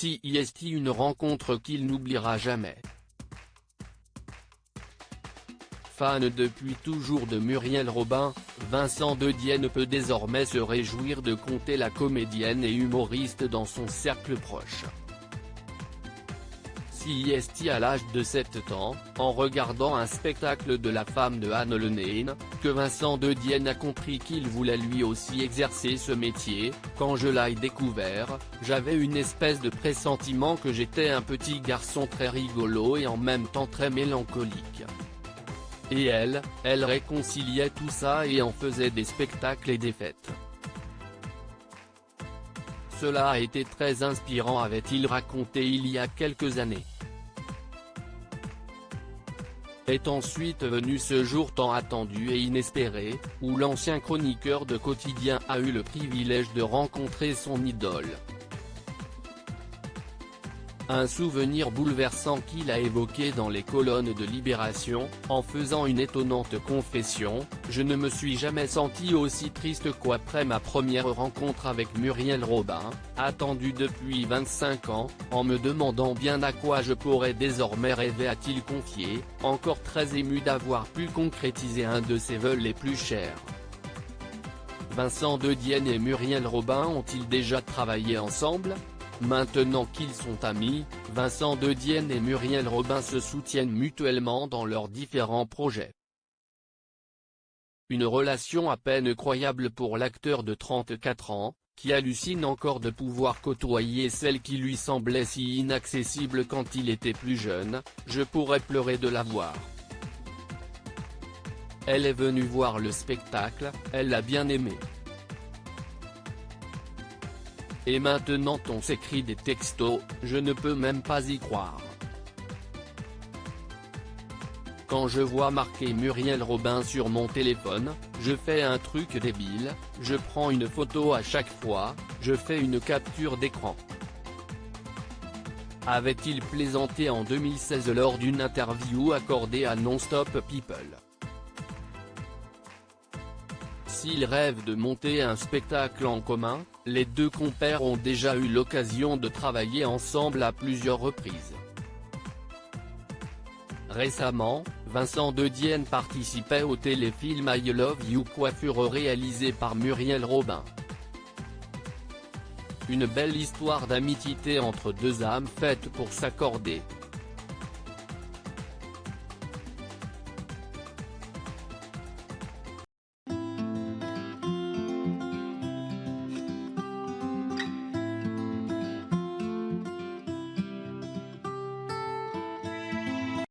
CIST, une rencontre qu'il n'oubliera jamais. Fan depuis toujours de Muriel Robin, Vincent De Dienne peut désormais se réjouir de compter la comédienne et humoriste dans son cercle proche. CIST à l'âge de 7 ans, en regardant un spectacle de la femme de Anne Le Nain, que Vincent De Dienne a compris qu'il voulait lui aussi exercer ce métier. Quand je l'ai découvert, j'avais une espèce de pressentiment que j'étais un petit garçon très rigolo et en même temps très mélancolique. Et elle réconciliait tout ça et en faisait des spectacles et des fêtes. Cela a été très inspirant, avait-il raconté il y a quelques années. Est ensuite venu ce jour tant attendu et inespéré, où l'ancien chroniqueur de Quotidien a eu le privilège de rencontrer son idole. Un souvenir bouleversant qu'il a évoqué dans les colonnes de Libération, en faisant une étonnante confession: « Je ne me suis jamais senti aussi triste qu'après ma première rencontre avec Muriel Robin, attendue depuis 25 ans, en me demandant bien à quoi je pourrais désormais rêver », a-t-il confié, encore très ému d'avoir pu concrétiser un de ses vœux les plus chers. Vincent De Dienne et Muriel Robin ont-ils déjà travaillé ensemble ? Maintenant qu'ils sont amis, Vincent De Dienne et Muriel Robin se soutiennent mutuellement dans leurs différents projets. Une relation à peine croyable pour l'acteur de 34 ans, qui hallucine encore de pouvoir côtoyer celle qui lui semblait si inaccessible quand il était plus jeune. « Je pourrais pleurer de la voir. Elle est venue voir le spectacle, elle l'a bien aimé. Et maintenant on s'écrit des textos, je ne peux même pas y croire. Quand je vois marqué Muriel Robin sur mon téléphone, je fais un truc débile, je prends une photo à chaque fois, je fais une capture d'écran. » avait-il plaisanté en 2016 lors d'une interview accordée à Non-Stop People. S'ils rêvent de monter un spectacle en commun, les deux compères ont déjà eu l'occasion de travailler ensemble à plusieurs reprises. Récemment, Vincent De Dienne participait au téléfilm I Love You Coiffure réalisé par Muriel Robin. Une belle histoire d'amitié entre deux âmes faites pour s'accorder.